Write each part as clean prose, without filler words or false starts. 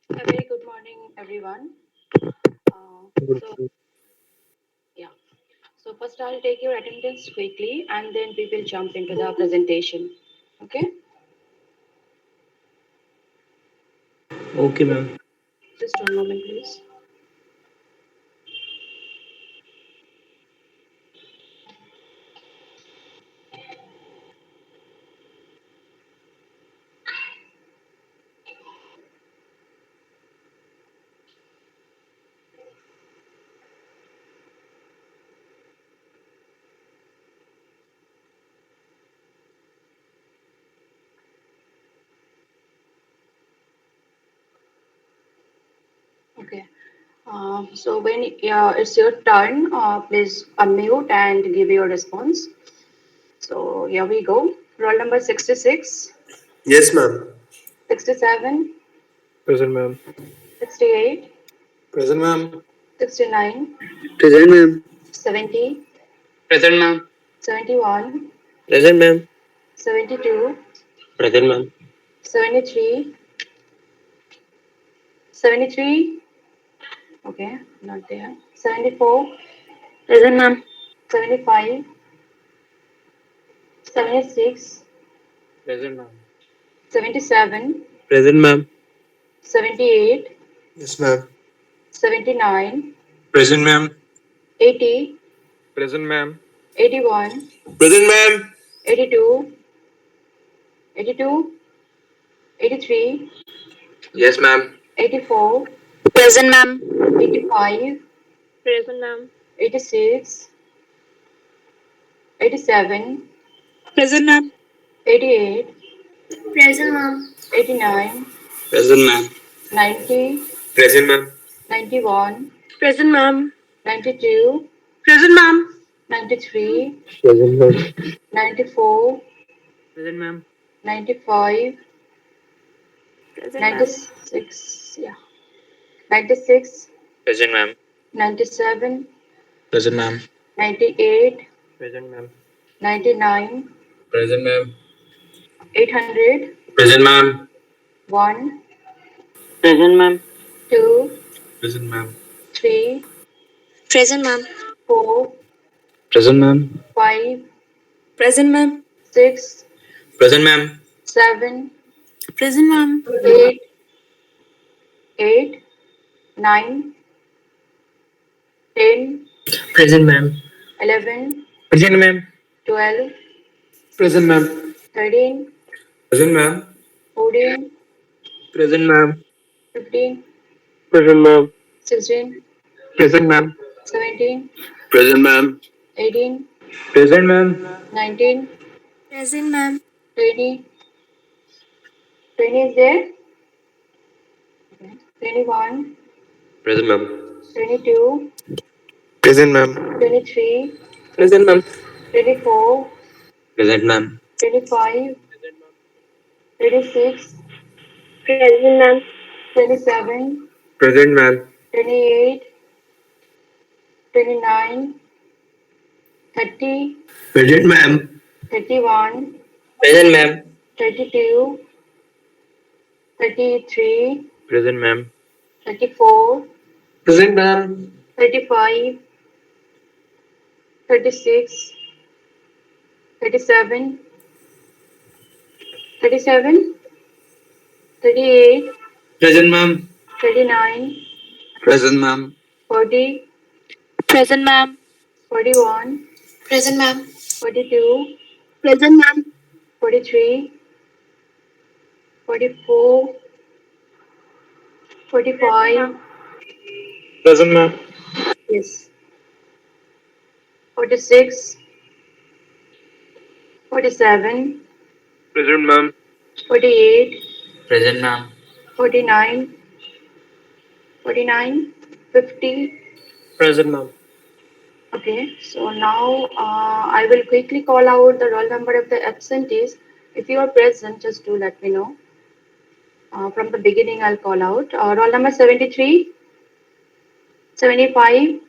A very good morning, everyone. Good. So, yeah. So first, I'll take your attendance quickly, and then we will jump into the presentation. Okay. Okay, ma'am. Just one moment, please. Okay. So when it's your turn, please unmute and give your response. So here we go. Roll number 66, Yes, ma'am. 67, Present, ma'am. 68, Present, ma'am. 69, Present, ma'am. 70, Present, ma'am. 71, Present, ma'am. 72, Present, ma'am. 73, 73. Okay, not there. 74, Present, ma'am. 75, 76, Present, ma'am. 77, Present, ma'am. 78, Yes, ma'am. 79, Present, ma'am. 80, Present, ma'am. 81, Present, ma'am. 82, 82, 83, Yes, ma'am. 84, Present, ma'am. 85, Present, ma'am. 86, 87, Present, ma'am. 88, Present, ma'am. 89, Present, ma'am. 90, Present, ma'am. 91, Present, ma'am. 92, Present, ma'am. 93, Present, ma'am. 94, Present, ma'am. 95, Present, ma'am. 96, yeah, 96, Present, ma'am. 97, Present, ma'am. 98, Present, ma'am. 99, Present, ma'am. 800, Present, ma'am. 1, Present, ma'am. 2, Present, ma'am. 3, Present, ma'am. 4, Present, ma'am. 5, Present, ma'am. 6, Present, ma'am. 7, Present, ma'am. 8, 8, 9, 10, Present, ma'am. 11, Present, ma'am. 12, Present, ma'am. 13, Present, ma'am. 14, Present, ma'am. 15, Present, ma'am. 16, Present, ma'am. 17, Present, ma'am. 18, Present, ma'am. 19, Present, ma'am. 20, 20 is there, okay. 21, Present, ma'am. 22, Present, ma'am. 23, Present, ma'am. 24, Present, ma'am. 25, 26, Present, ma'am. 27, Present, ma'am. 28, 29, 30, Present, ma'am. 31, Present, ma'am. 32, 33, Present, ma'am. 34, Present, ma'am. 35, 36, 37, 37, 38, Present, ma'am. 39, Present, ma'am. 40, Present, ma'am. 41, Present, ma'am. 42, Present, ma'am. 43, 44, Present, 45, ma'am. Present, ma'am. yes, 46, 47, Present, ma'am. 48, Present, ma'am. 49, 49, 50. Present, ma'am. Okay, so now I will quickly call out the roll number of the absentees. If you are present, just do let me know. From the beginning, I'll call out. Roll number 73, 75,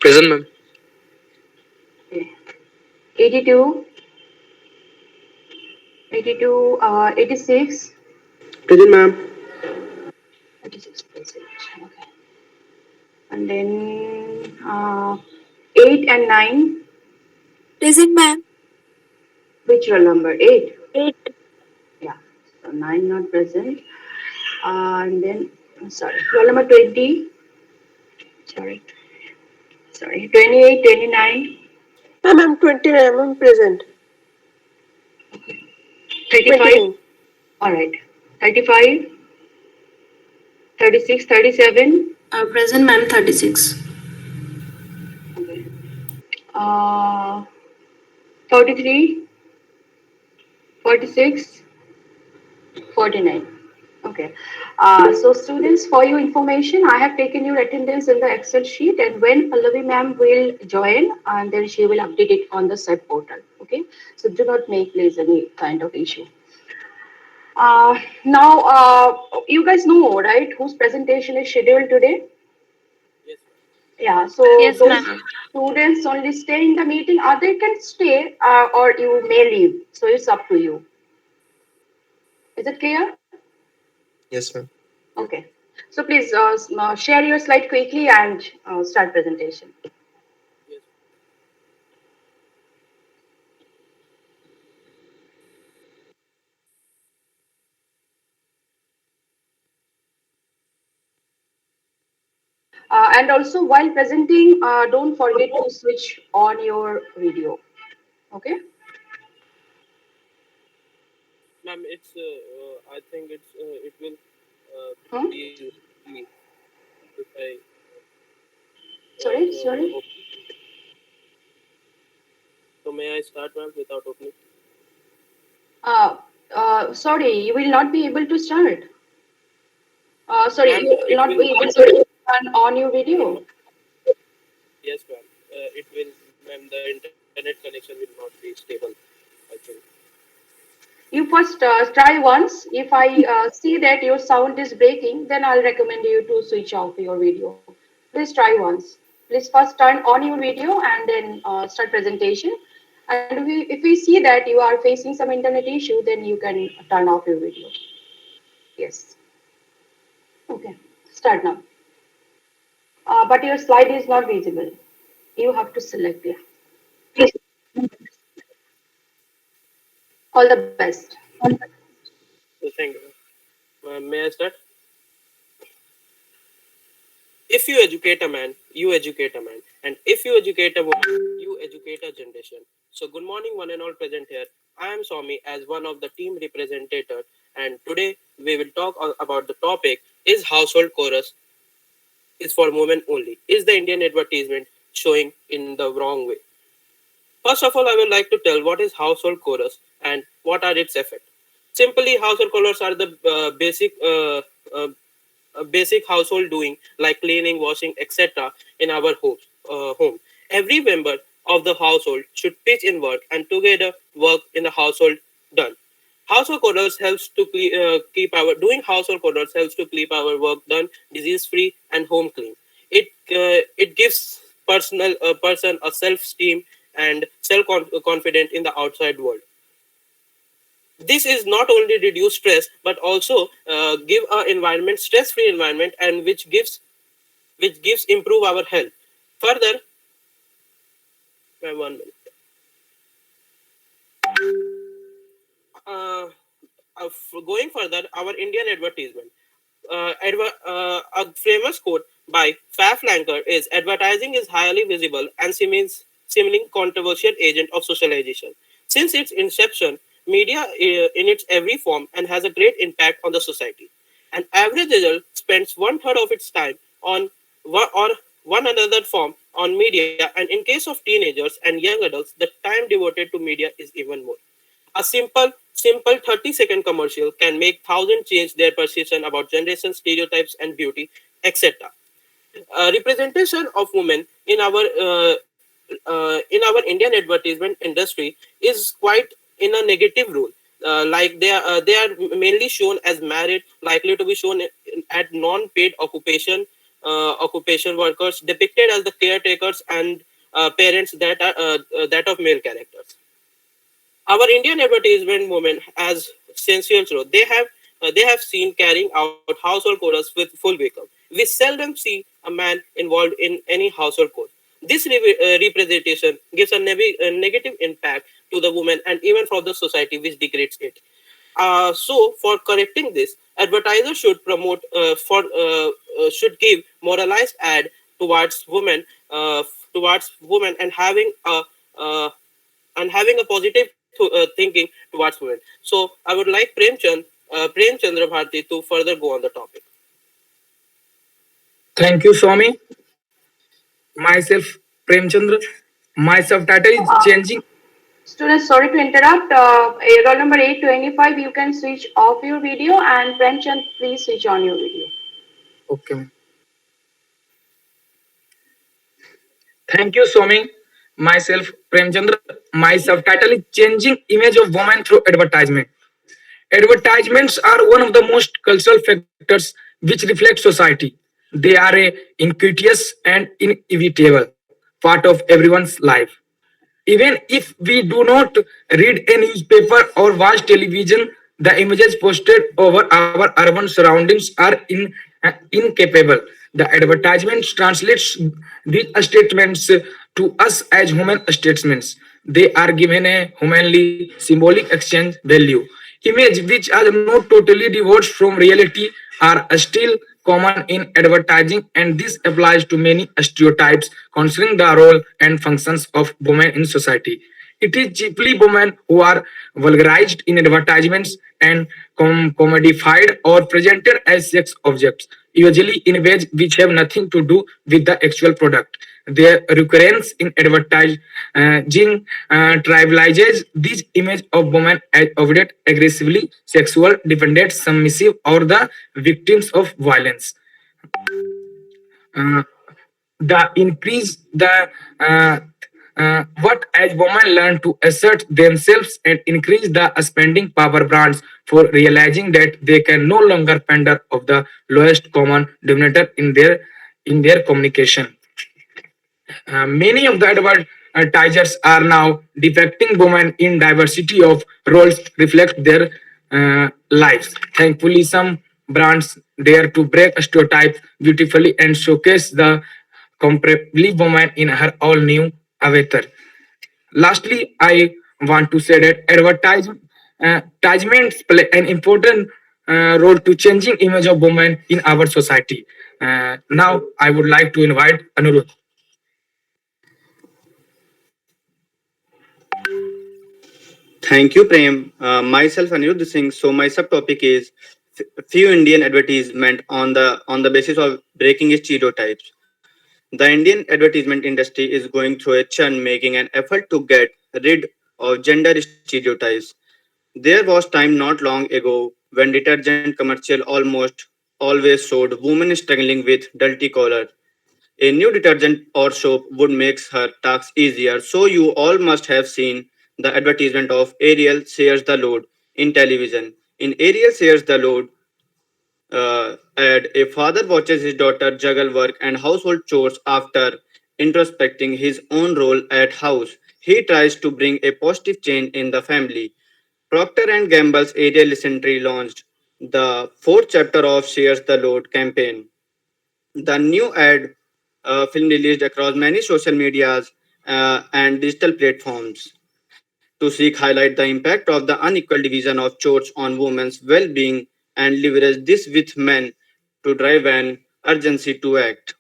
Present, ma'am. okay, 82, 82, 86, Present, ma'am. And then 8 and 9. Present, ma'am. Which roll number? 8. 8. Yeah. So 9 not present. And then, sorry, roll number 20. Sorry. Sorry. 28, 29. Ma'am, I'm 29. I'm present. 35. 29. All right. 35, 36, 37. Present, ma'am. 36. Okay. Uh, 43, 46, 49. Okay. So students, for your information, I have taken your attendance in the Excel sheet, and when Pallavi ma'am will join, and then she will update it on the sub portal. Okay. So do not make please any kind of issue. Now, you guys know, right, whose presentation is scheduled today? Yeah. So Yes, those ma'am. students only stay in the meeting. Other can stay, or you may leave. So it's up to you. Is it clear? Yes, ma'am. Okay. So please share your slide quickly and start presentation. And also while presenting, don't forget to switch on your video. Okay. Ma'am, I think it will Hmm? be easy if I Sorry, sorry. open. So may I start, ma'am, without opening? Uh, Sorry, you will not be able to start. Sorry, Ma'am, you will it not will. be able to turn on your video. Yes, ma'am. It will, ma'am. The internet connection will not be stable, I think. You first try once. If I see that your sound is breaking, then I'll recommend you to switch off your video. Please try once. Please first turn on your video and then start presentation. And if we see that you are facing some internet issue, then you can turn off your video. Yes. Okay. Start now. But your slide is not visible. You have to select it. All the best. So thank you. May I start? If you educate a man, you educate a man. And if you educate a woman, you educate a generation. So, good morning, one and all present here. I am Swami as one of the team representative, and today we will talk about the topic: is household chorus is for women only? Is the Indian advertisement showing in the wrong way? First of all, I would like to tell what is household chorus and what are its effects. Simply, household chorus are the uh, basic household doing like cleaning, washing, etc. in our home. Every member of the household should pitch in work and together work in the household done. Household chorus helps to keep our doing household chorus helps to keep our work done, disease free, and home clean. It gives person a self esteem and self confident in the outside world. This is not only reduce stress but also give a environment stress free environment, and which gives improve our health further. 1 minute. uh, Going further, our Indian advertisement. A famous quote by Faf Lanker is: "Advertising is highly visible and seemingly controversial agent of socialization. Since its inception, media in its every form and has a great impact on the society. An average adult spends one third of its time on one or one another form on media, and in case of teenagers and young adults, the time devoted to media is even more. A simple 30-second commercial can make thousands change their perception about generation, stereotypes, and beauty, etc. Representation of women in our Indian advertisement industry is quite in a negative role. Like they are mainly shown as married, likely to be shown at non-paid occupation workers, depicted as the caretakers and parents that of male characters. Our Indian advertisement movement has sensual role. They have seen carrying out household chorus with full vehicle. We seldom see a man involved in any household chore. This representation gives a negative impact to the woman and even for the society, which degrades it. So, for correcting this, advertisers should promote should give moralized ad towards women, and uh, having a positive thinking towards women. So, I would like Prem Chandra Bharti to further go on the topic. Thank you, Swami. Myself, Premchandra. My subtitle is Uh, Changing. Students, sorry to interrupt. Roll number 825, you can switch off your video, and Premchand, please switch on your video. Okay, ma'am. Thank you, Swami. Myself, Premchandra. My subtitle is Changing Image of Woman Through Advertisement. Advertisements are one of the most cultural factors which reflect society. They are a insidious and inevitable part of everyone's life. Even if we do not read a newspaper or watch television, the images posted over our urban surroundings are incapable. The advertisements translates these statements to us as human statements. They are given a humanly symbolic exchange value. Images which are not totally divorced from reality are still common in advertising, and this applies to many stereotypes concerning the role and functions of women in society. It is chiefly women who are vulgarized in advertisements and commodified or presented as sex objects, usually in ways which have nothing to do with the actual product. Their recurrence in advertising trivializes this image of women as object aggressively sexual, dependent, submissive, or the victims of violence. Uh, the increase the what as women learn to assert themselves and increase the spending power brands for realizing that they can no longer pander of the lowest common denominator in their communication. Many of the advertisers are now depicting women in diversity of roles reflect their lives. Thankfully, some brands dare to break stereotypes beautifully and showcase the comparably woman in her all new avatar. Lastly, I want to say that advertisements play an important role to changing image of women in our society. Now, I would like to invite Anuruddh. Thank you, Prem. Myself, Anirudh Singh. So my subtopic is few Indian advertisement on the basis of breaking stereotypes. The Indian advertisement industry is going through a churn, making an effort to get rid of gender stereotypes. There was time not long ago when detergent commercial almost always showed women struggling with dirty collar. A new detergent or soap would make her tasks easier, so you all must have seen the advertisement of Ariel Shares the Load in television. In Ariel Shares the Load ad, a father watches his daughter juggle work and household chores after introspecting his own role at house. He tries to bring a positive change in the family. Procter and Gamble's Ariel recently launched the fourth chapter of Shares the Load campaign. The new ad film released across many social medias and digital platforms to seek highlight the impact of the unequal division of chores on women's well-being and leverage this with men to drive an urgency to act.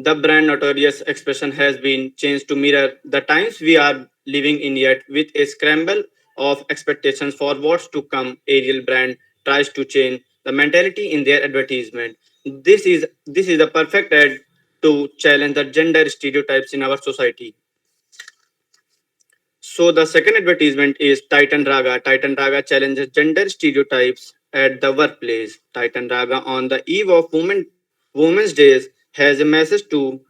The brand notorious expression has been changed to mirror the times we are living in, yet with a scramble of expectations for what's to come. Ariel brand tries to change the mentality in their advertisement. This is the perfect ad to challenge the gender stereotypes in our society. So the second advertisement is Titan Raga. Titan Raga challenges gender stereotypes at the workplace. Titan Raga on the eve of Women's Days has a message to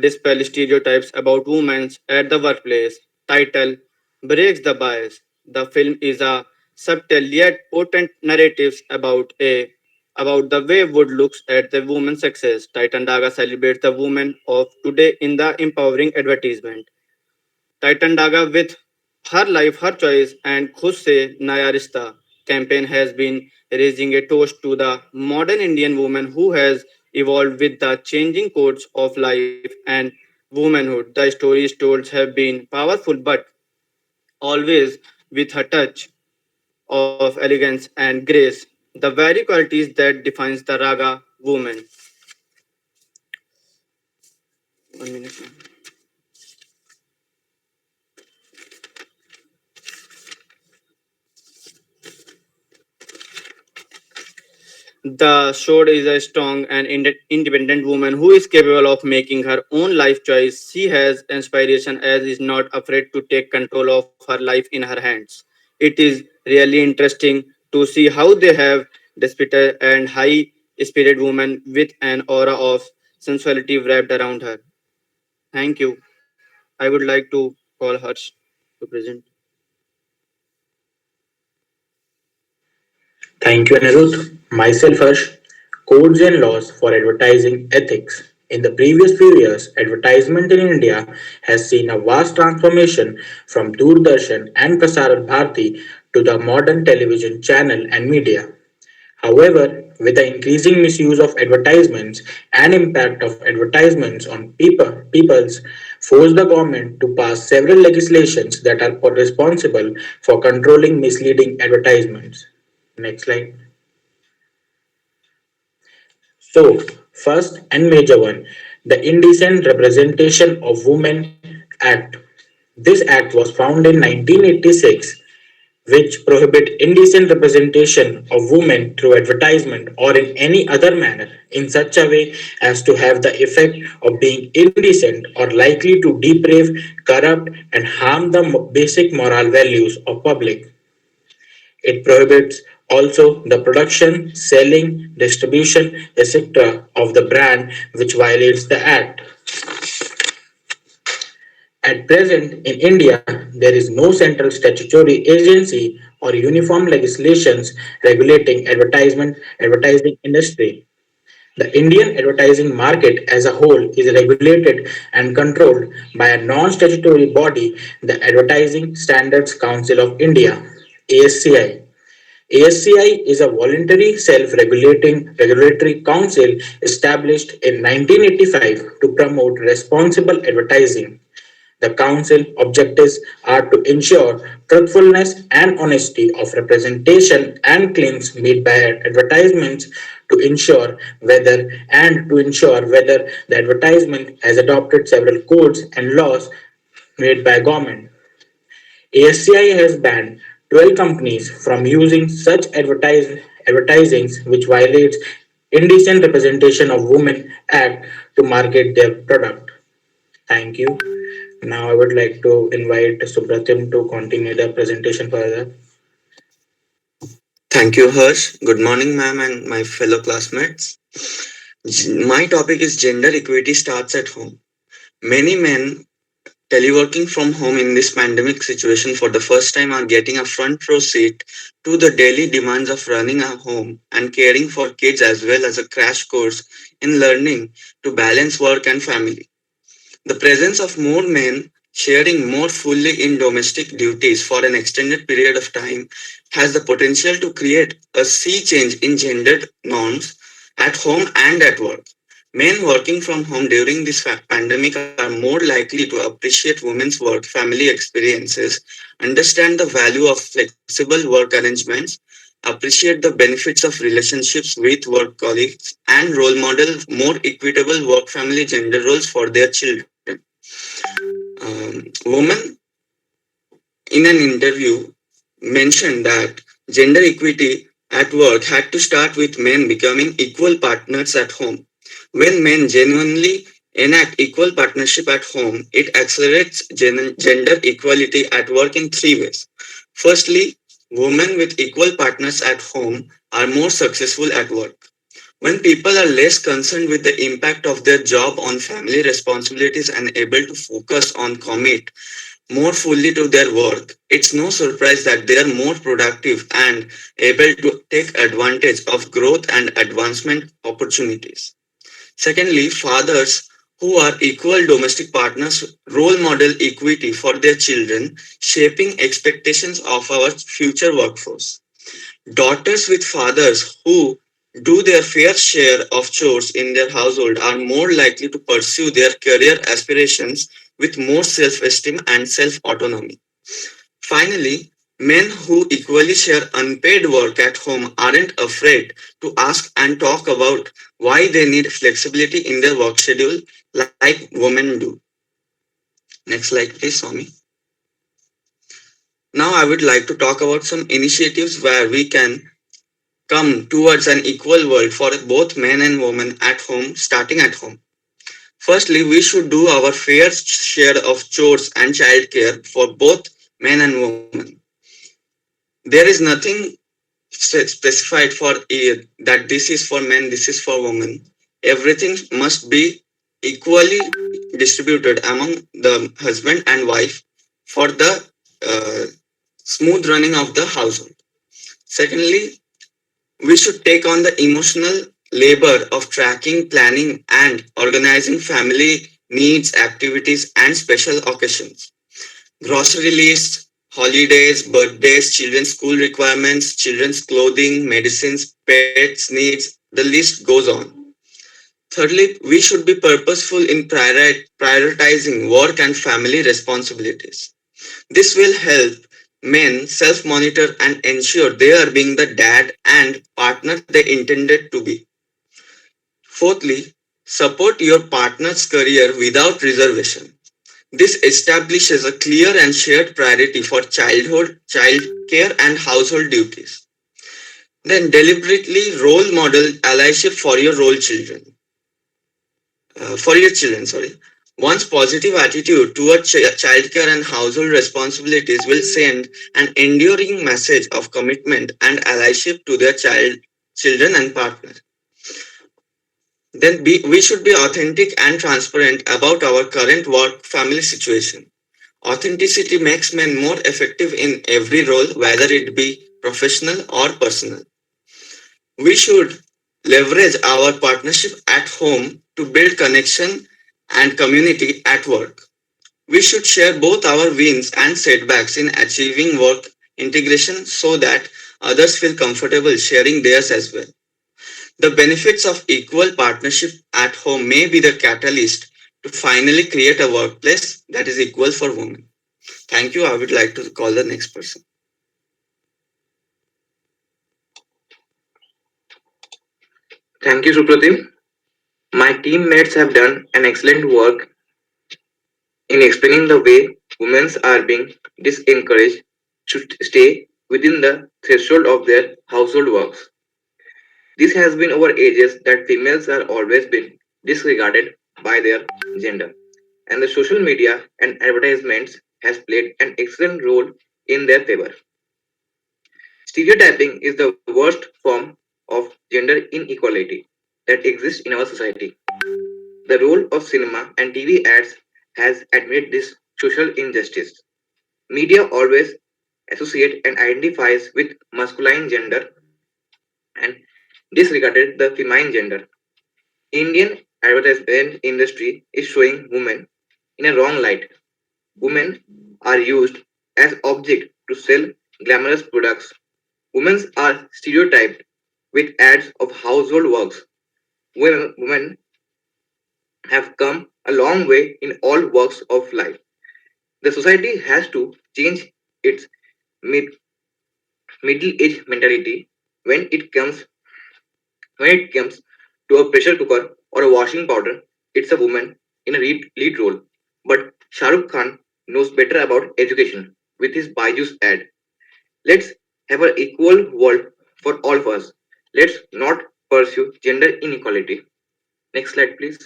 dispel stereotypes about women at the workplace. Title breaks the bias. The film is a subtle yet potent narratives about the way wood looks at the woman's success. Titan Raga celebrates the women of today in the empowering advertisement. Titan Daga with Her Life, Her Choice and Khush Se Naya Rishta campaign has been raising a toast to the modern Indian woman who has evolved with the changing codes of life and womanhood. The stories told have been powerful but always with a touch of elegance and grace, the very qualities that defines the Raga woman. 1 minute. The sword is a strong and independent woman who is capable of making her own life choice. She has inspiration as is not afraid to take control of her life in her hands. It is really interesting to see how they have desperate and high spirited woman with an aura of sensuality wrapped around her. Thank you. I would like to call Harsh to present. Thank you, Anirudh. Myself, Harsh. Codes and laws for advertising ethics. In the previous few years, advertisement in India has seen a vast transformation from Doordarshan and Prasarar Bharati to the modern television channel and media. However, with the increasing misuse of advertisements and impact of advertisements on peoples forced the government to pass several legislations that are responsible for controlling misleading advertisements. Next slide. So, first and major one, the Indecent Representation of Women Act. This act was found in 1986, which prohibit indecent representation of women through advertisement or in any other manner in such a way as to have the effect of being indecent or likely to deprave, corrupt, and harm the basic moral values of public. It prohibits also the production, selling, distribution, etc. of the brand which violates the act. At present, in India, there is no central statutory agency or uniform legislations regulating advertising industry. The Indian advertising market as a whole is regulated and controlled by a non-statutory body, the Advertising Standards Council of India, ASCI. ASCI is a voluntary self-regulating regulatory council established in 1985 to promote responsible advertising. The council objectives are to ensure truthfulness and honesty of representation and claims made by advertisements to ensure whether the advertisement has adopted several codes and laws made by government. ASCI has banned 12 companies from using such advertisings which violates Indecent Representation of Women Act to market their product. Thank you. Now I would like to invite Subratim to continue the presentation further. Thank you, Harsh. Good morning, ma'am, and my fellow classmates. My topic is gender equity starts at home. Many men teleworking from home in this pandemic situation for the first time are getting a front row seat to the daily demands of running a home and caring for kids as well as a crash course in learning to balance work and family. The presence of more men sharing more fully in domestic duties for an extended period of time has the potential to create a sea change in gendered norms at home and at work. Men working from home during this pandemic are more likely to appreciate women's work family experiences, understand the value of flexible work arrangements, appreciate the benefits of relationships with work colleagues, and role model more equitable work family gender roles for their children. Women in an interview mentioned that gender equity at work had to start with men becoming equal partners at home. When men genuinely enact equal partnership at home, it accelerates gender equality at work in three ways. Firstly, women with equal partners at home are more successful at work. When people are less concerned with the impact of their job on family responsibilities and able to focus on commit more fully to their work, it's no surprise that they are more productive and able to take advantage of growth and advancement opportunities. Secondly, fathers who are equal domestic partners role model equity for their children, shaping expectations of our future workforce. Daughters with fathers who do their fair share of chores in their household are more likely to pursue their career aspirations with more self esteem and self autonomy. Finally, men who equally share unpaid work at home aren't afraid to ask and talk about why they need flexibility in their work schedule like women do. Next slide, please, Swami. Now, I would like to talk about some initiatives where we can come towards an equal world for both men and women at home, starting at home. Firstly, we should do our fair share of chores and childcare for both men and women. There is nothing specified for that this is for men, this is for women. Everything must be equally distributed among the husband and wife for the uh, smooth running of the household. Secondly, we should take on the emotional labor of tracking, planning, and organizing family needs, activities, and special occasions. Grocery lists, holidays, birthdays, children's school requirements, children's clothing, medicines, pets' needs, the list goes on. Thirdly, we should be purposeful in prioritizing work and family responsibilities. This will help men self monitor and ensure they are being the dad and partner they intended to be. Fourthly, support your partner's career without reservation. This establishes a clear and shared priority for child care and household duties. Then deliberately role model allyship for your role children. For your children, sorry. One's positive attitude toward childcare and household responsibilities will send an enduring message of commitment and allyship to their children and partner. Then we should be authentic and transparent about our current work family situation. Authenticity makes men more effective in every role, whether it be professional or personal. We should leverage our partnership at home to build connection and community at work. We should share both our wins and setbacks in achieving work integration so that others feel comfortable sharing theirs as well. The benefits of equal partnership at home may be the catalyst to finally create a workplace that is equal for women. Thank you. I would like to call the next person. Thank you, Supratim. My teammates have done an excellent work in explaining the way women are being disencouraged to stay within the threshold of their household works. This has been over ages that females are always been disregarded by their gender, and the social media and advertisements has played an excellent role in their favor. Stereotyping is the worst form of gender inequality that exists in our society. The role of cinema and TV ads has admitted this social injustice. Media always associate and identifies with masculine gender and disregarded the feminine gender. Indian advertisement industry is showing women in a wrong light. Women are used as object to sell glamorous products. Women are stereotyped with ads of household works. Women have come a long way in all walks of life. The society has to change its mid, middle age mentality when it comes to a pressure cooker or a washing powder. It's a woman in a lead role. But Shah Rukh Khan knows better about education with his Byju's ad. Let's have an equal world for all of us. Let's not pursue gender inequality. Next slide, please.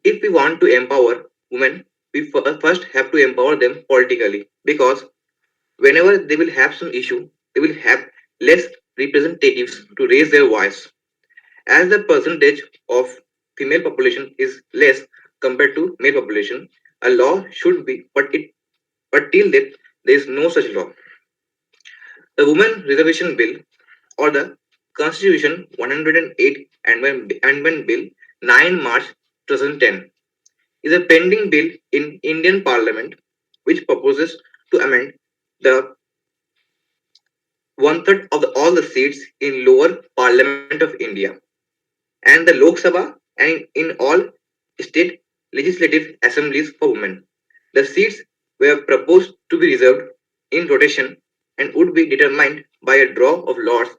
If we want to empower women, we first have to empower them politically because whenever they will have some issue, they will have less representatives to raise their voice. As the percentage of female population is less compared to male population, a law should be, but till that there is no such law. The Women Reservation Bill or the Constitution 108 Amendment Bill 9 March 2010 is a pending bill in Indian Parliament which proposes to amend the one third of all the seats in lower parliament of India and the Lok Sabha and in all state legislative assemblies for women. The seats were proposed to be reserved in rotation and would be determined by a draw of lots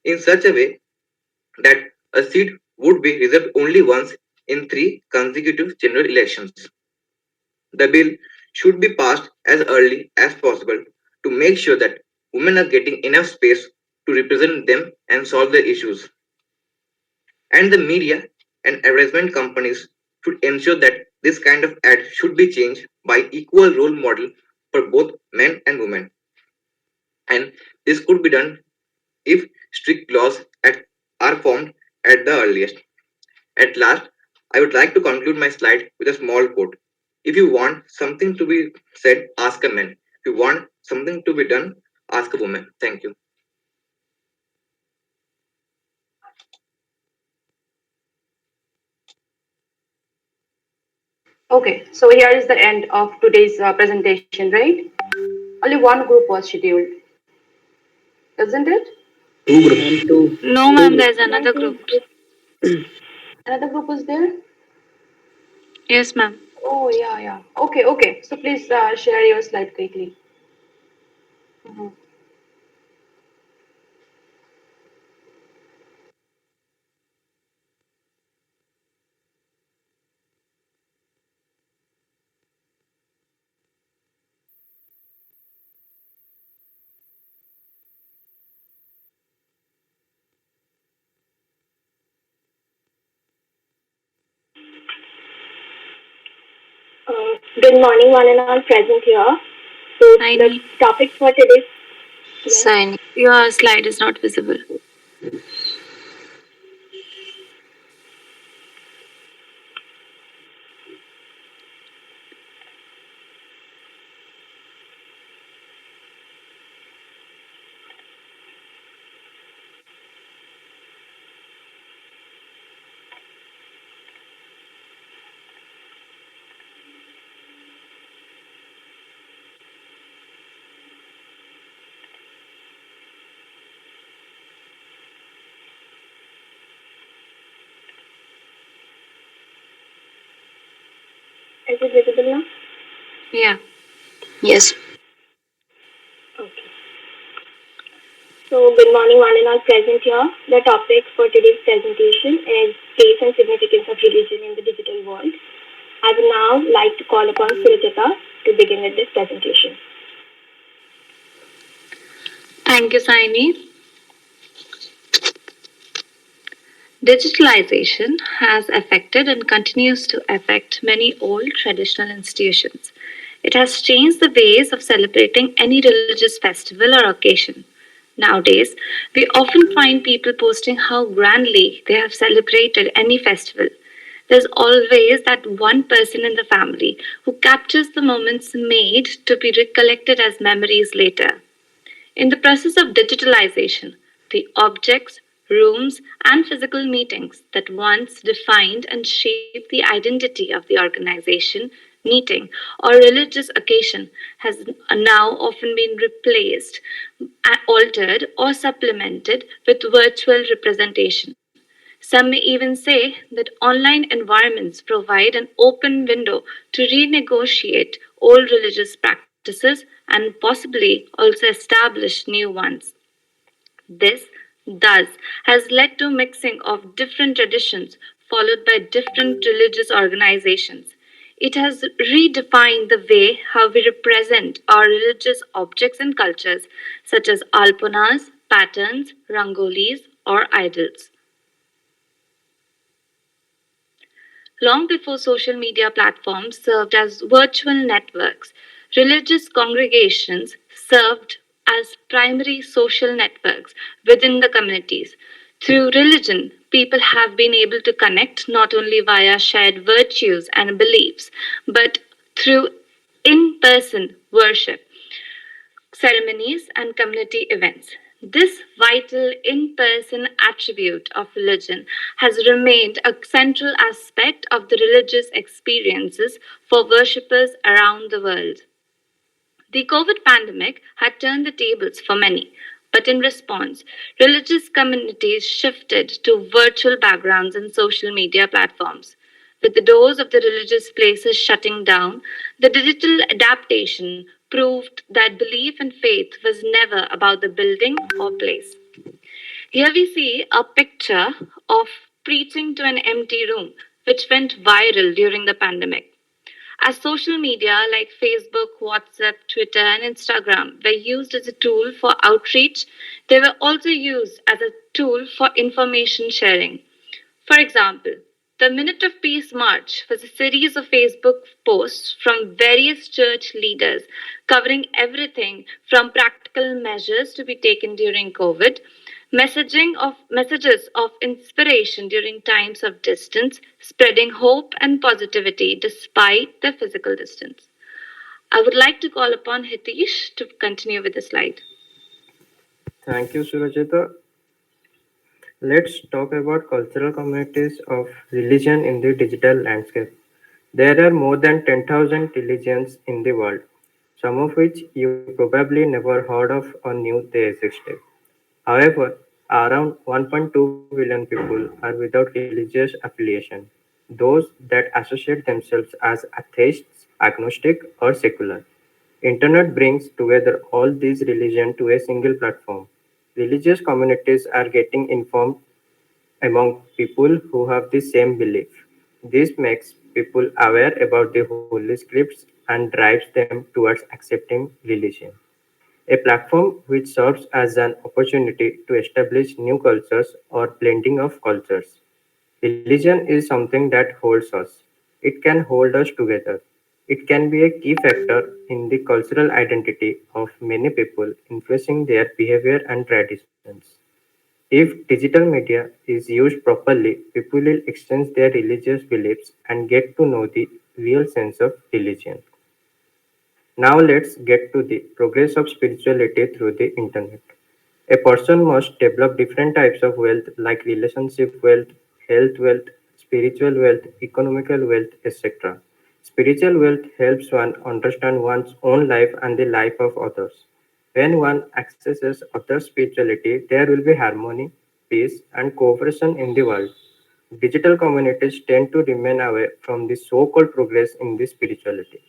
in such a way that a seat would be reserved only once in three consecutive general elections. The bill should be passed as early as possible to make sure that women are getting enough space to represent them and solve their issues. And the media and advertisement companies should ensure that this kind of ad should be changed by equal role model for both men and women. And this could be done if strict laws are formed at the earliest. At last, I would like to conclude my slide with a small quote. If you want something to be said, ask a man. If you want something to be done, ask a woman. Thank you. Okay, so here is the end of today's presentation, right? Only one group was scheduled, isn't it? Two groups. Ma'am, two. No, Two ma'am, groups. there's another group. Another group was there? Yes, ma'am. Oh, yeah, yeah. Okay, okay. So please share your slide quickly. Mhm. Good morning, one and all present here. So the Signing. topic for today's yes. Signing. Your slide is not visible. Is it visible now? Yeah. Yes. Okay. So good morning, one and all present here. The topic for today's presentation is place and significance of religion in the digital world. I would now like to call upon Surijata to begin with this presentation. Thank you, Saini. Digitalization has affected and continues to affect many old traditional institutions. It has changed the ways of celebrating any religious festival or occasion. Nowadays, we often find people posting how grandly they have celebrated any festival. There's always that one person in the family who captures the moments made to be recollected as memories later. In the process of digitalization, the objects, rooms, and physical meetings that once defined and shaped the identity of the organization, meeting, or religious occasion has now often been replaced, altered, or supplemented with virtual representation. Some may even say that online environments provide an open window to renegotiate old religious practices and possibly also establish new ones. This, thus, has led to mixing of different traditions followed by different religious organizations. It has redefined the way how we represent our religious objects and cultures, such as alponas, patterns, rangolis, or idols. Long before social media platforms served as virtual networks, religious congregations served as primary social networks within the communities. Through religion, people have been able to connect not only via shared virtues and beliefs, but through in person worship ceremonies, and community events. This vital in person attribute of religion has remained a central aspect of the religious experiences for worshippers around the world. The COVID pandemic had turned the tables for many. But in response, religious communities shifted to virtual backgrounds and social media platforms. With the doors of the religious places shutting down, the digital adaptation proved that belief and faith was never about the building or place. Here we see a picture of preaching to an empty room, which went viral during the pandemic. As social media like Facebook, WhatsApp, Twitter, and Instagram were used as a tool for outreach, they were also used as a tool for information sharing. For example, the Minute of Peace March was a series of Facebook posts from various church leaders covering everything from practical measures to be taken during COVID, messages of inspiration during times of distance, spreading hope and positivity despite the physical distance. I would like to call upon Hitesh to continue with the slide. Thank you, Surajita. Let's talk about cultural communities of religion in the digital landscape. There are more than 10,000 religions in the world, some of which you probably never heard of or knew they existed. However, around 1.2 billion people are without religious affiliation, those that associate themselves as atheists, agnostic, or secular. Internet brings together all these religions to a single platform. Religious communities are getting informed among people who have the same belief. This makes people aware about the holy scripts and drives them towards accepting religion. A platform which serves as an opportunity to establish new cultures or blending of cultures. Religion is something that holds us. It can hold us together. It can be a key factor in the cultural identity of many people, influencing their behavior and traditions. If digital media is used properly, people will exchange their religious beliefs and get to know the real sense of religion. Now let's get to the progress of spirituality through the internet. A person must develop different types of wealth like relationship wealth, health wealth, spiritual wealth, economical wealth, etc. Spiritual wealth helps one understand one's own life and the life of others. When one accesses other spirituality, there will be harmony, peace, and cooperation in the world. Digital communities tend to remain away from the so called progress in the spirituality.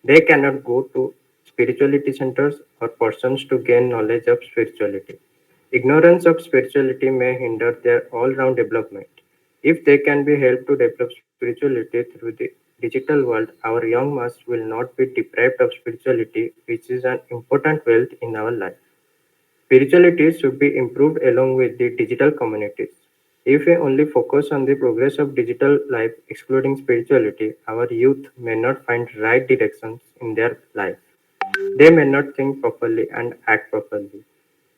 They cannot go to spirituality centers or persons to gain knowledge of spirituality. Ignorance of spirituality may hinder their all round development. If they can be helped to develop spirituality through the digital world, our young mass will not be deprived of spirituality, which is an important wealth in our life. Spirituality should be improved along with the digital communities. If we only focus on the progress of digital life excluding spirituality, our youth may not find right directions in their life. They may not think properly and act properly.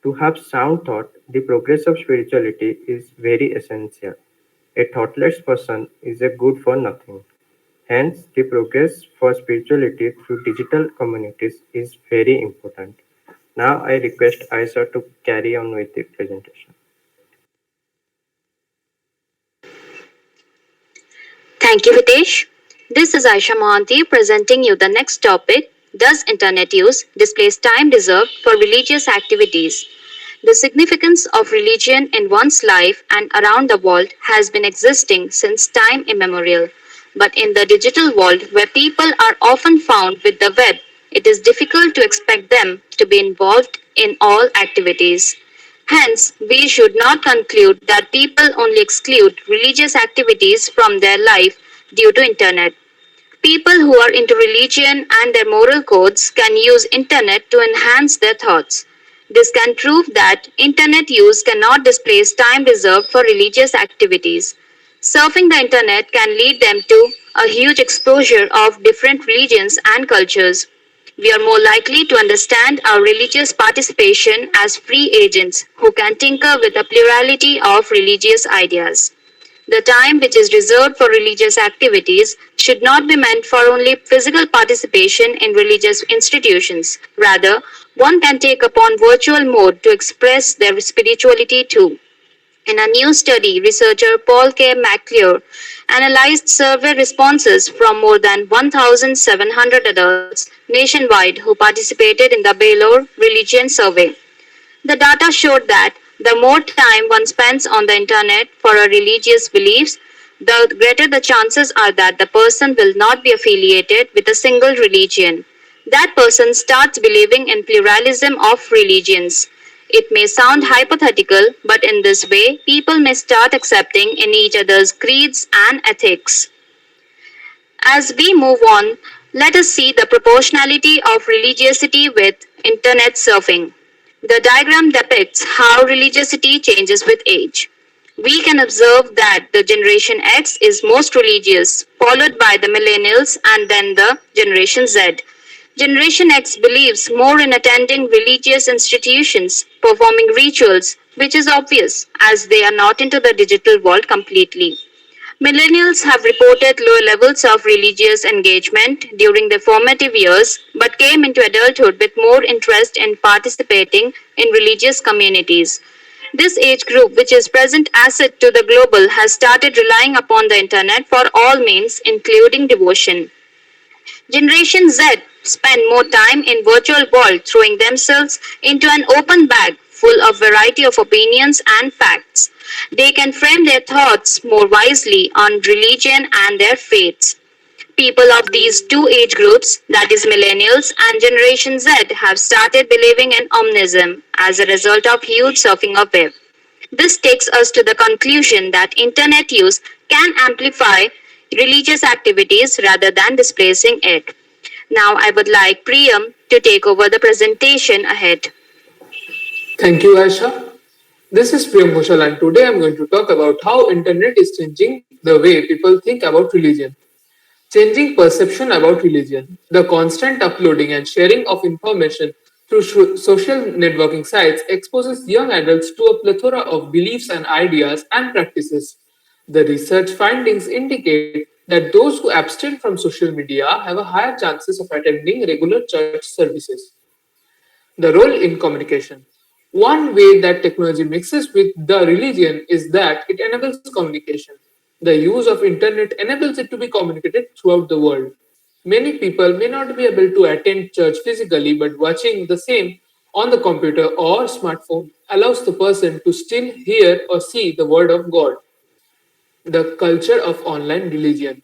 To have sound thought, the progress of spirituality is very essential. A thoughtless person is a good for nothing. Hence, the progress for spirituality through digital communities is very important. Now, I request Aisha to carry on with the presentation. Thank you, Hitesh. This is Aisha Mohanty presenting you the next topic. Does internet use displace time deserved for religious activities? The significance of religion in one's life and around the world has been existing since time immemorial. But in the digital world, where people are often found with the web, it is difficult to expect them to be involved in all activities. Hence, we should not conclude that people only exclude religious activities from their life due to internet. People who are into religion and their moral codes can use internet to enhance their thoughts. This can prove that internet use cannot displace time reserved for religious activities. Surfing the internet can lead them to a huge exposure of different religions and cultures. We are more likely to understand our religious participation as free agents who can tinker with a plurality of religious ideas. The time which is reserved for religious activities should not be meant for only physical participation in religious institutions. Rather, one can take upon virtual mode to express their spirituality too. In a new study, researcher Paul K. McClure analyzed survey responses from more than 1,700 adults nationwide who participated in the Baylor Religion Survey. The data showed that the more time one spends on the internet for a religious beliefs, the greater the chances are that the person will not be affiliated with a single religion. That person starts believing in pluralism of religions. It may sound hypothetical, but in this way, people may start accepting in each other's creeds and ethics. As we move on, let us see the proportionality of religiosity with internet surfing. The diagram depicts how religiosity changes with age. We can observe that the Generation X is most religious, followed by the Millennials and then the Generation Z. Generation X believes more in attending religious institutions, performing rituals, which is obvious as they are not into the digital world completely. Millennials have reported low levels of religious engagement during their formative years but came into adulthood with more interest in participating in religious communities. This age group, which is present asset to the global, has started relying upon the internet for all means, including devotion. Generation Z spend more time in virtual world throwing themselves into an open bag full of variety of opinions and facts. They can frame their thoughts more wisely on religion and their faiths. People of these two age groups, that is millennials and Generation Z, have started believing in omnism as a result of huge surfing of web. This takes us to the conclusion that internet use can amplify religious activities rather than displacing it. Now I would like Priyam to take over the presentation ahead. Thank you, Aisha. This is Priyam Ghoshal, and today I'm going to talk about how internet is changing the way people think about religion. Changing perception about religion. The constant uploading and sharing of information through social networking sites exposes young adults to a plethora of beliefs and ideas and practices. The research findings indicate that those who abstain from social media have a higher chances of attending regular church services. The role in communication. One way that technology mixes with the religion is that it enables communication. The use of internet enables it to be communicated throughout the world. Many people may not be able to attend church physically, but watching the same on the computer or smartphone allows the person to still hear or see the word of God. The culture of online religion.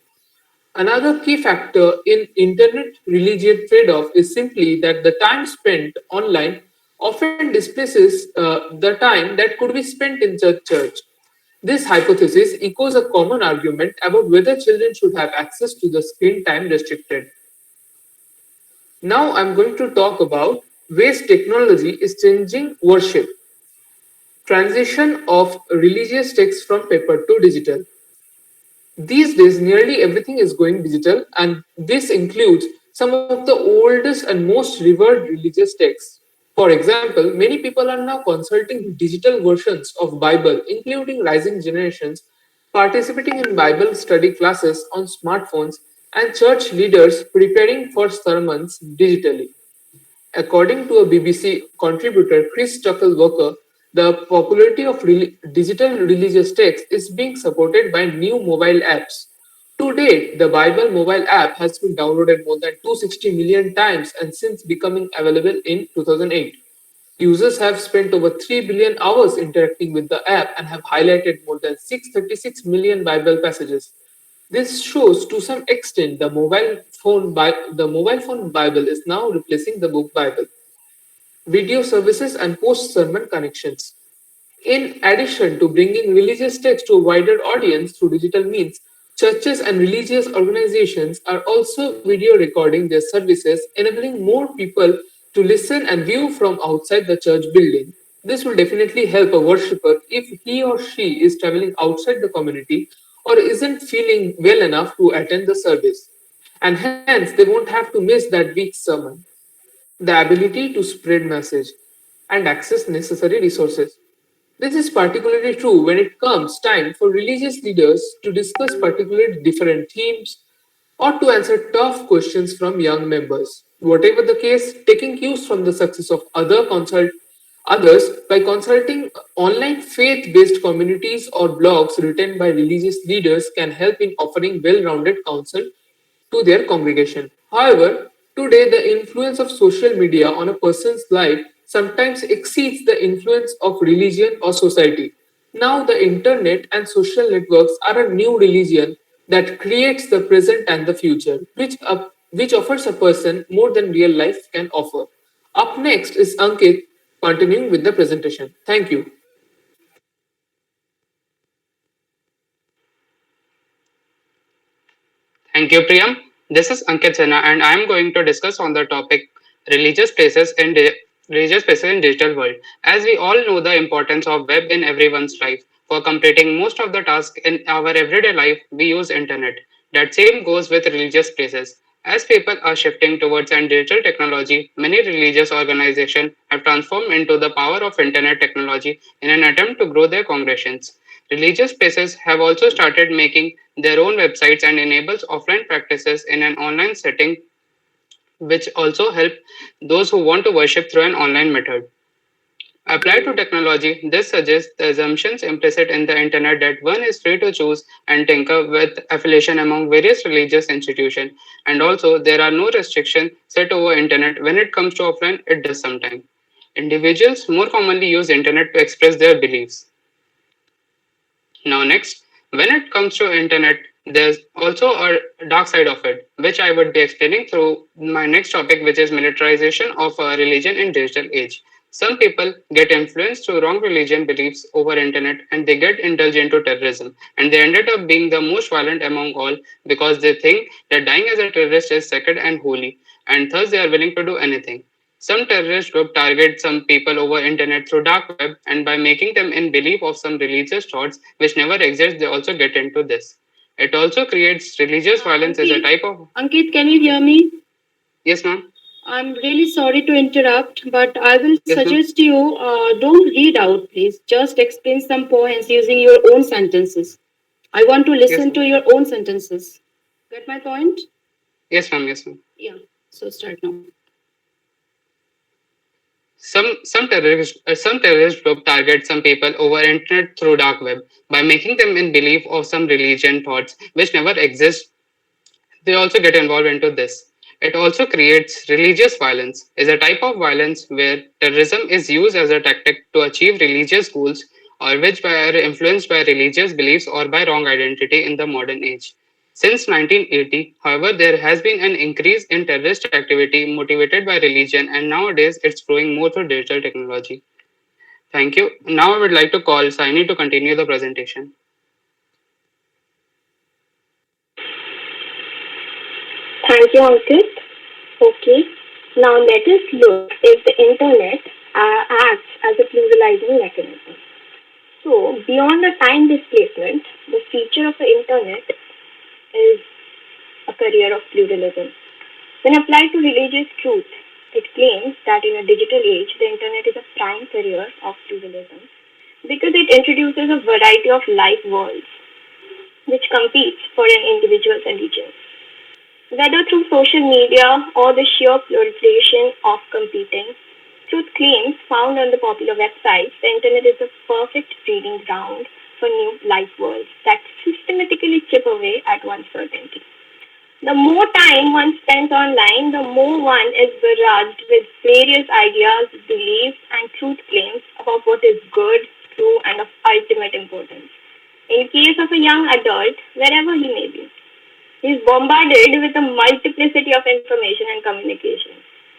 Another key factor in internet religion trade off is simply that the time spent online often displaces the time that could be spent in church. This hypothesis echoes a common argument about whether children should have access to the screen time restricted. Now I'm going to talk about ways technology is changing worship. Transition of religious texts from paper to digital. These days, nearly everything is going digital, and this includes some of the oldest and most revered religious texts. For example, many people are now consulting digital versions of Bible, including rising generations, participating in Bible study classes on smartphones, and church leaders preparing for sermons digitally. According to a BBC contributor, Chris Tuckle-Walker, the popularity of digital religious text is being supported by new mobile apps. To date, the Bible mobile app has been downloaded more than 260 million times and since becoming available in 2008. Users have spent over 3 billion hours interacting with the app and have highlighted more than 636 million Bible passages. This shows to some extent the mobile phone Bible is now replacing the book Bible. Video services and post sermon connections. In addition to bringing religious text to a wider audience through digital means, churches and religious organizations are also video recording their services, enabling more people to listen and view from outside the church building. This will definitely help a worshipper if he or she is traveling outside the community or isn't feeling well enough to attend the service. And hence, they won't have to miss that week's sermon. The ability to spread message and access necessary resources. This is particularly true when it comes time for religious leaders to discuss particularly different themes or to answer tough questions from young members. Whatever the case, taking cues from the success of others by consulting online faith-based communities or blogs written by religious leaders can help in offering well-rounded counsel to their congregation. However, today the influence of social media on a person's life sometimes exceeds the influence of religion or society. Now, the internet and social networks are a new religion that creates the present and the future, which offers a person more than real life can offer. Up next is Ankit continuing with the presentation. Thank you. Thank you, Priyam. This is Ankit Sinha, and I am going to discuss on the topic religious places in religious places in digital world. As we all know, the importance of web in everyone's life. For completing most of the tasks in our everyday life, we use internet. That same goes with religious places. As people are shifting towards an digital technology, many religious organizations have transformed into the power of internet technology in an attempt to grow their congregations. Religious places have also started making their own websites and enables offline practices in an online setting, which also help those who want to worship through an online method. Applied to technology, this suggests the assumptions implicit in the internet that one is free to choose and tinker with affiliation among various religious institutions, and also there are no restrictions set over internet when it comes to offline. It does sometimes. Individuals more commonly use internet to express their beliefs. Now, next, when it comes to internet, there's also a dark side of it, which I would be explaining through my next topic, which is militarization of a religion in digital age. Some people get influenced through wrong religion beliefs over internet and they get indulged into terrorism. And they ended up being the most violent among all because they think that dying as a terrorist is sacred and holy, and thus they are willing to do anything. Some terrorist group target some people over internet through dark web, and by making them in belief of some religious thoughts which never exist, they also get into this. It also creates religious violence as a Ankit, type of. Ankit, can you hear me? Yes, ma'am. I'm really sorry to interrupt, but I will Yes, ma'am. suggest you don't read out, please. Just explain some points using your own sentences. I want to Yes, listen ma'am. to your own sentences. Get my point? Yes, ma'am. Yes, ma'am. Yeah. So start now. Some terrorist group target some people over internet through dark web by making them in belief of some religion thoughts which never exist. They also get involved into this. It also creates religious violence, is a type of violence where terrorism is used as a tactic to achieve religious goals or which are influenced by religious beliefs or by wrong identity in the modern age. Since 1980, however, there has been an increase in terrorist activity motivated by religion, and nowadays it's growing more through digital technology. Thank you. Now I would like to call Saini to continue the presentation. Thank you, Ankit. Okay, now let us look if the internet acts as a pluralizing mechanism. So, beyond the time displacement, the feature of the internet is a career of pluralism. When applied to religious truth, it claims that in a digital age, the internet is a prime career of pluralism because it introduces a variety of life worlds which competes for an individual's allegiance. Whether through social media or the sheer proliferation of competing truth claims found on the popular websites, the internet is the perfect breeding ground for new life worlds that systematically chip away at one's certainty. The more time one spends online, the more one is barraged with various ideas, beliefs, and truth claims about what is good, true, and of ultimate importance. In case of a young adult, wherever he may be, he is bombarded with a multiplicity of information and communication.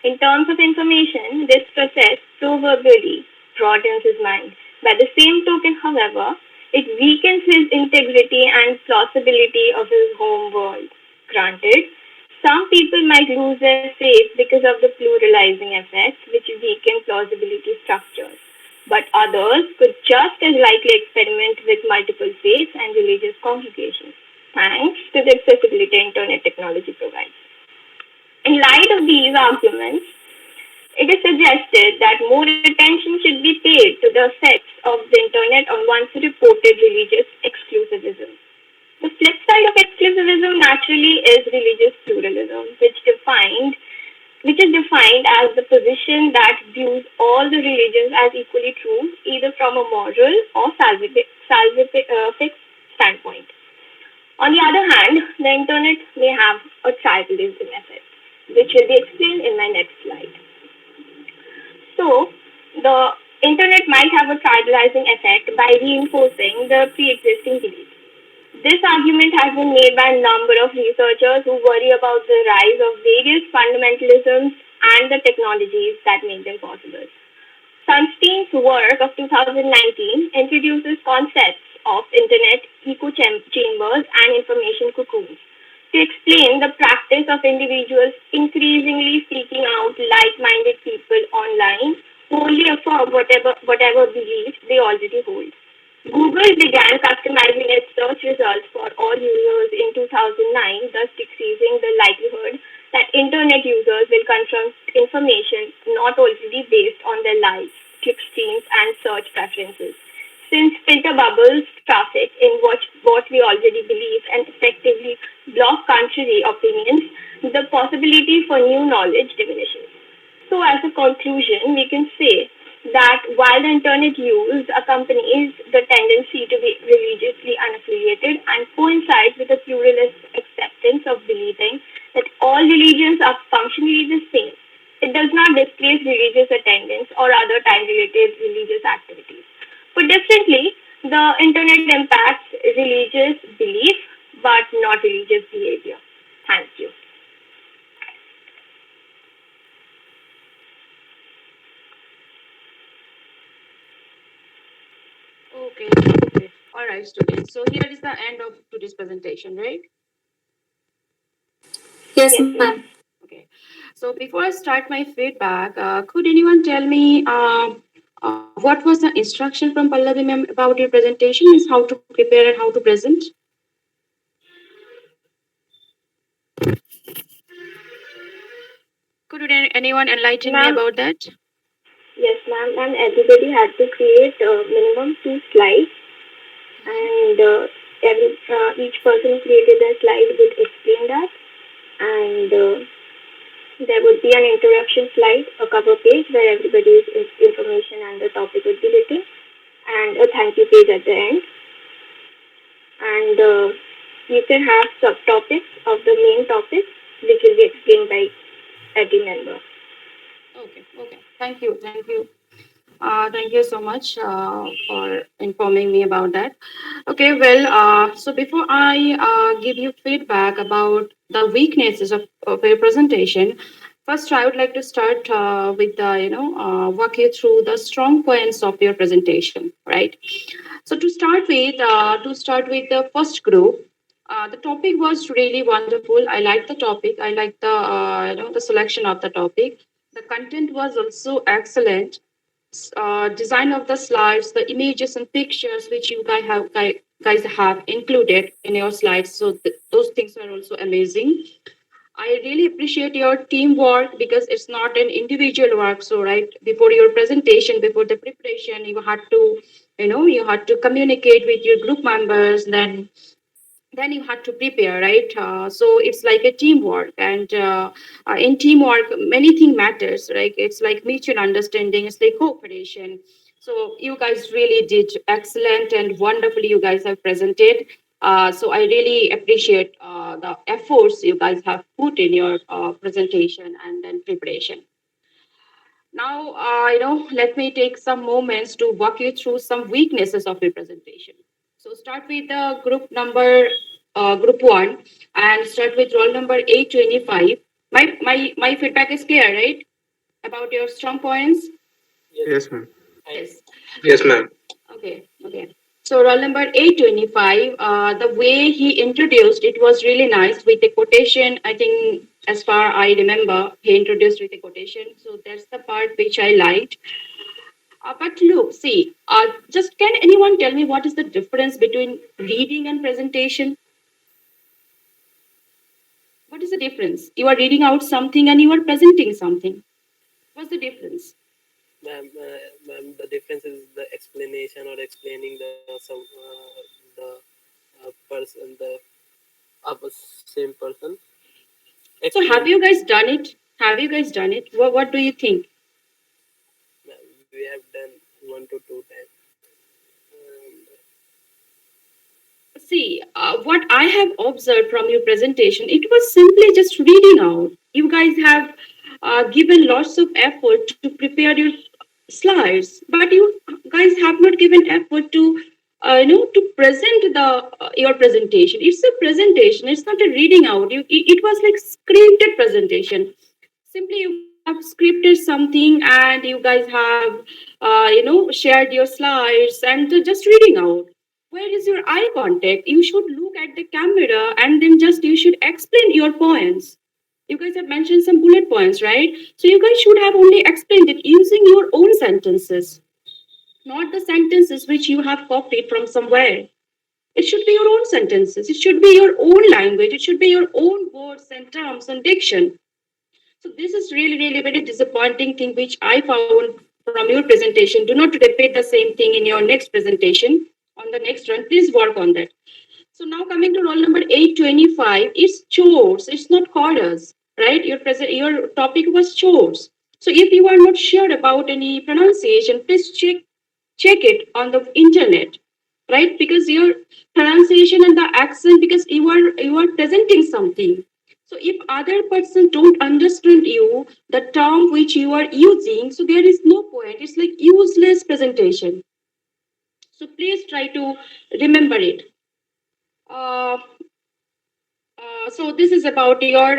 In terms of information, this process proverbially broadens his mind. By the same token, however, it weakens his integrity and plausibility of his home world. Granted, some people might lose their faith because of the pluralizing effect, which weaken plausibility structures. But others could just as likely experiment with multiple faiths and religious congregations, thanks to the accessibility internet technology provides. In light of these arguments, it is suggested that more attention should be paid to the effects of the internet on one's reported religious exclusivism. The flip side of exclusivism naturally is religious pluralism, which is defined as the position that views all the religions as equally true, either from a moral or salvific standpoint. On the other hand, the internet may have a tribalism effect, which will be explained in my next slide. So, the internet might have a tribalizing effect by reinforcing the pre-existing beliefs. This argument has been made by a number of researchers who worry about the rise of various fundamentalisms and the technologies that make them possible. Sunstein's work of 2019 introduces concepts of internet echo chambers and information cocoons to explain the practice of individuals increasingly seeking out like-minded people online who only affirm whatever beliefs they already hold. Google began customizing its search results for all users in 2009, thus decreasing the likelihood that internet users will confront information not already based on their likes, click streams, and search preferences. Since filter bubbles traffic in what we already believe and effectively block contrary opinions, the possibility for new knowledge diminishes. So, as a conclusion, we can say that while the internet use accompanies the tendency to be religiously unaffiliated and coincides with a pluralist acceptance of believing that all religions are functionally the same, it does not displace religious attendance or other time related religious activities. Put differently, the internet impacts religious belief but not religious behavior. Thank you. Okay, okay. All right, students. So here is the end of today's presentation, right? Yes, Yes, ma'am. ma'am. Okay. So before I start my feedback, could anyone tell me what was the instruction from Pallavi ma'am about your presentation? Is how to prepare and how to present? Could anyone enlighten me Ma'am, about that? yes, ma'am, and everybody had to create minimum two slides, and each person who created a slide would explain that, and there would be an introduction slide, a cover page where everybody's information and the topic would be written, and a thank you page at the end, and you can have subtopics of the main topic, which will be explained by every member. Okay, okay. Thank you. Thank you so much for informing me about that. Okay, well, so before I give you feedback about the weaknesses of your presentation, first I would like to start with the, walk you through the strong points of your presentation, right? So to start with the first group, the topic was really wonderful. I like the topic. I like the, the selection of the topic. The content was also excellent. Design of the slides, the images and pictures which you guys have included in your slides. So those things are also amazing. I really appreciate your teamwork because it's not an individual work. So right before your presentation, before the preparation, you had to communicate with your group members. Then you had to prepare, right? So it's like a teamwork, and in teamwork many thing matters, right? It's like mutual understanding, it's like cooperation. So you guys really did excellent and wonderfully, you guys have presented. So I really appreciate the efforts you guys have put in your presentation and then preparation. Now, let me take some moments to walk you through some weaknesses of your presentation. So start with the group one, and start with roll number 825. My feedback is clear, right? About your strong points? Yes, Yes, ma'am. I Yes. Yes, ma'am. Okay, okay. So roll number 825, the way he introduced it was really nice with a quotation. I think as far I remember, he introduced with a quotation. So that's the part which I liked. But look, see, just can anyone tell me what is the difference between reading and presentation? What is the difference? You are reading out something and you are presenting something. What's the difference? ma'am, the difference is the explanation or explaining the person, the same person So have explain. you guys done it? Have you guys done it? What do you think? Ma'am, we have done 1 to 2 times. And See, what I have observed from your presentation, it was simply just reading out. You guys have given lots of effort to prepare your slides, but you guys have not given effort to to present the your presentation. It's a presentation, it's not a reading out. It was like scripted presentation. Simply you guys have scripted something and you guys have shared your slides and just reading out. Where is your eye contact? You should look at the camera and then just you should explain your points. You guys have mentioned some bullet points, right? So you guys should have only explained it using your own sentences, not the sentences which you have copied from somewhere. It should be your own sentences. It should be your own language. It should be your own words and terms and diction. So this is really, really very disappointing thing which I found from your presentation. Do not repeat the same thing in your next presentation. On the next one, please work on that. So now coming to roll number 825, it's chores. It's not chorus, right? Your topic was chores. So if you are not sure about any pronunciation, please check it on the internet, right? Because your pronunciation and the accent, because you are presenting something. So if other person don't understand you, the term which you are using, so there is no point. It's like useless presentation. So please try to remember it. Uh, so this is about your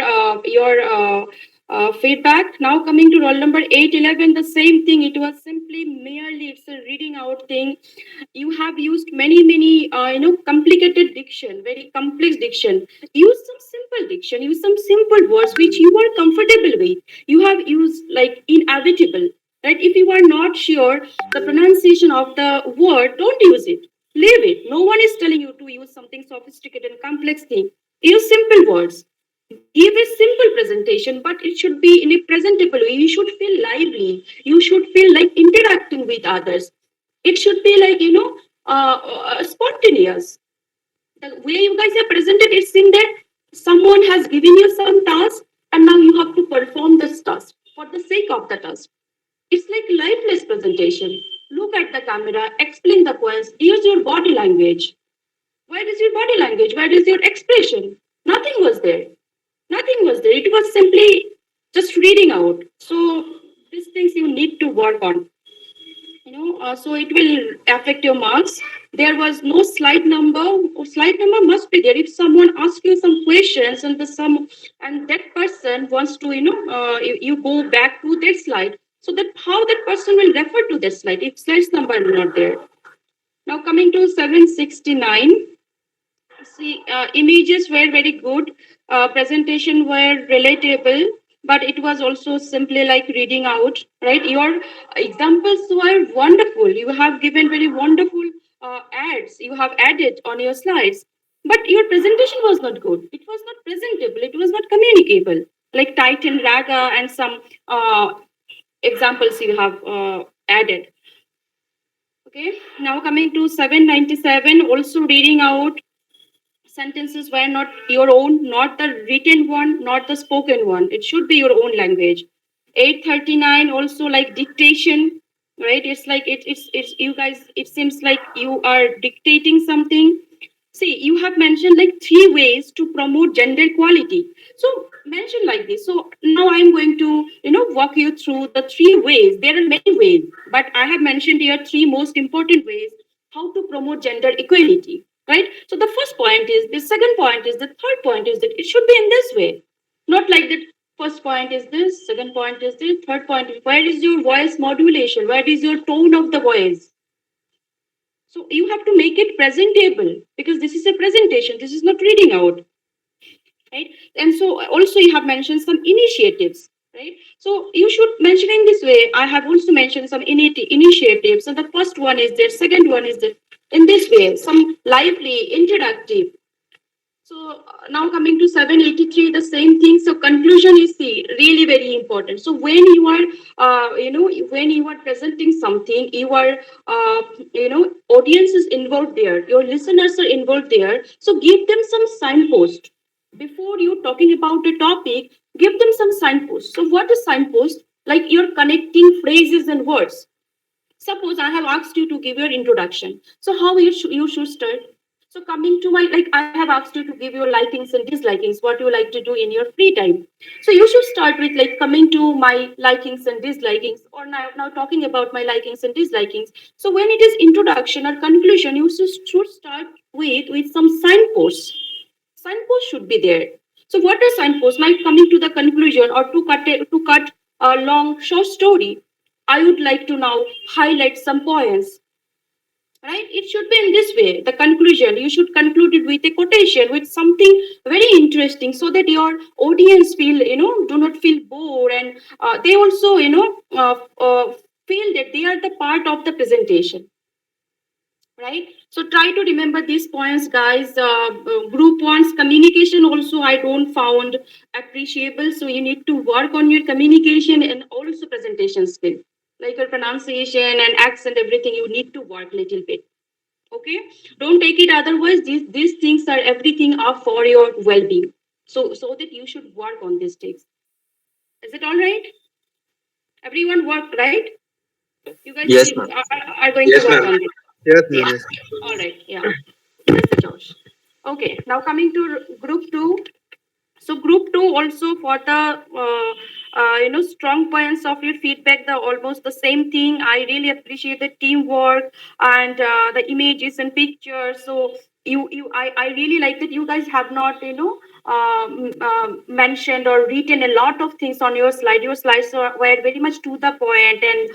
feedback. Now coming to roll number 811, the same thing. It was simply merely it's a reading out thing. You have used many complicated diction, very complex diction. Use some simple diction. Use some simple words which you are comfortable with. You have used like inevitable. Right? If you are not sure the pronunciation of the word, don't use it. Leave it. No one is telling you to use something sophisticated and complex thing. Use simple words. Give a simple presentation, but it should be in a presentable way. You should feel lively. You should feel like interacting with others. It should be like, spontaneous. The way you guys have presented, it seems that someone has given you some task and now you have to perform this task for the sake of the task. It's like lifeless presentation. Look at the camera, explain the points, use your body language. Where is your body language? Where is your expression? Nothing was there. Nothing was there. It was simply just reading out. So these things you need to work on. So it will affect your marks. There was no slide number. Slide number must be there. If someone asks you some questions and that person wants to, you go back to that slide. So that how that person will refer to that slide if slide number is not there. Now coming to 769. See, images were very good, presentation were relatable, but it was also simply like reading out, right? Your examples were wonderful. You have given very wonderful ads. You have added on your slides, but your presentation was not good. It was not presentable. It was not communicable. Like Titan, Raga, and some examples you have added. Okay. Now coming to 797, also reading out sentences were not your own, not the written one, not the spoken one. It should be your own language. 839 also like dictation, right? It's like it's you guys. It seems like you are dictating something. See, you have mentioned like three ways to promote gender equality. So mention like this. So now I'm going to walk you through the three ways. There are many ways, but I have mentioned here three most important ways how to promote gender equality. Right. So the first point is the second point is the third point is that it should be in this way, not like that. First point is this, second point is this, third point is where is your voice modulation? Where is your tone of the voice? So you have to make it presentable because this is a presentation. This is not reading out, right? And so also you have mentioned some initiatives, right? So you should mention in this way. I have also mentioned some initiatives. And the first one is there. Second one is that in this way, some lively, interactive. So now coming to 783, the same thing. So conclusion is really very important. So when you are, when you are presenting something, you are, audience is involved there. Your listeners are involved there. So give them some signpost before you talking about a topic. Give them some signpost. So what is signpost? Like you're connecting phrases and words. Suppose I have asked you to give your introduction. So how you should start? So coming to my, like, I have asked you to give your likings and dislikings, what you like to do in your free time. So you should start with like coming to my likings and dislikings, or now talking about my likings and dislikings. So when it is introduction or conclusion, you should start with some signposts. Signposts should be there. So what are signposts? Like coming to the conclusion, or to cut a long short story, I would like to now highlight some points, right? It should be in this way. The conclusion, you should conclude it with a quotation, with something very interesting, so that your audience feel, do not feel bored, and they also, feel that they are the part of the presentation, right? So try to remember these points, guys. Group one's communication also I don't found appreciable, so you need to work on your communication and also presentation skill, like your pronunciation and accent, everything you need to work little bit. Okay, don't take it otherwise. These things are everything are for your well-being, so that you should work on these things. Is it all right? Everyone work, right? You guys Yes, ma'am. are going to Yes, work ma'am. on this. Yes, Yeah, ma'am. Yes. all right, yeah, that's the Josh. Okay, now coming to group two. So group two also for the strong points of your feedback, the almost the same thing. I really appreciate the teamwork and the images and pictures. So I really like that you guys have not mentioned or written a lot of things on your slide. Your slides were very much to the point, and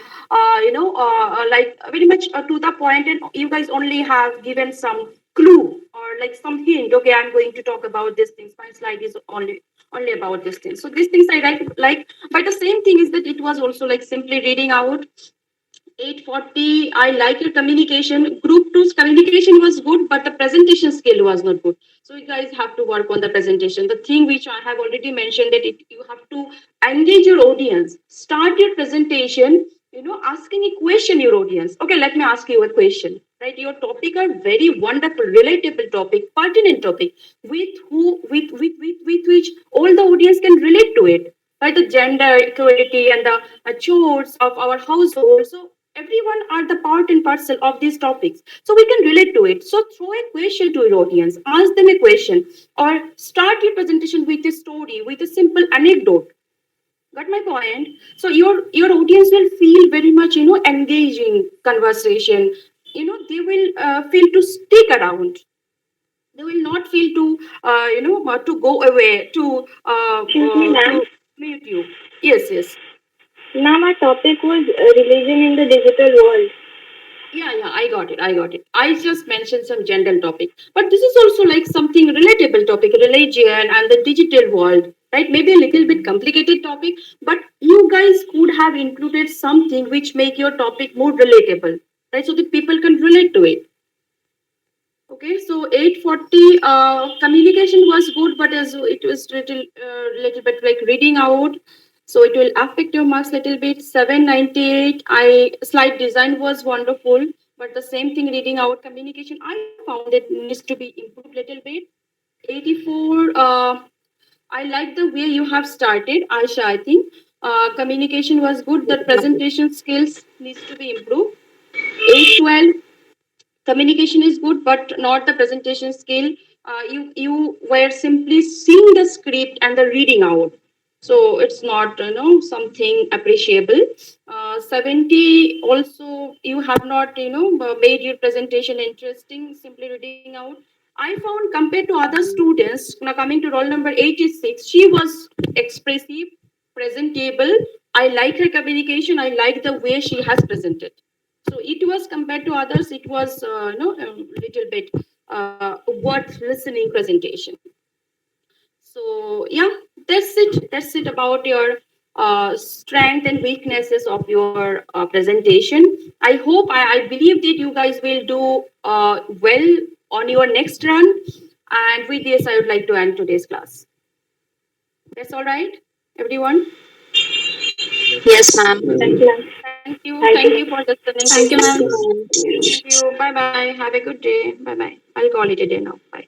like very much to the point, and you guys only have given some clue or like some hint. Okay, I'm going to talk about these things. My slide is only about these things. So these things I like. But the same thing is that it was also like simply reading out. 840, I like your communication. Group two's communication was good, but the presentation skill was not good. So you guys have to work on the presentation. The thing which I have already mentioned, that you have to engage your audience. Start your presentation, asking a question your audience. Okay, let me ask you a question. Right, your topic are very wonderful, relatable topic, pertinent topic, with which all the audience can relate to it, right? The gender equality and the chores of our household. So everyone are the part and parcel of these topics, so we can relate to it. So throw a question to your audience, ask them a question, or start your presentation with a story, with a simple anecdote. Got my point? So your audience will feel very much, engaging conversation. They will feel to stick around. They will not feel to to go away, Excuse me, ma'am. to mute you. Yes, yes. Ma'am, our topic was religion in the digital world. Yeah, I got it. I just mentioned some general topic, but this is also like something relatable topic, religion and the digital world, right? Maybe a little bit complicated topic, but you guys could have included something which make your topic more relatable, right? So that people can relate to it. Okay, so 840 communication was good, but as it was little bit like reading out, so it will affect your marks little bit. 798, I slide design was wonderful, but the same thing reading out communication, I found it needs to be improved little bit. 84, I like the way you have started, Aisha. I think communication was good. The presentation skills needs to be improved. 812, communication is good but not the presentation skill. You were simply seeing the script and the reading out, so it's not something appreciable. 70 also, you have not made your presentation interesting, simply reading out. I found compared to other students, now coming to roll number 86, she was expressive, presentable. I like her communication, I like the way she has presented. So it was compared to others, it was a little bit worth listening presentation. So yeah, that's it about your strength and weaknesses of your presentation. I hope, I believe that you guys will do well on your next run. And with this, I would like to end today's class. That's all right, everyone. Yes, ma'am. Thank you, ma'am. Thank Thank you you, for ma'am. listening to Thank you, me. ma'am. Thank you. Bye bye. Have a good day. Bye bye. I'll call it a day now. Bye.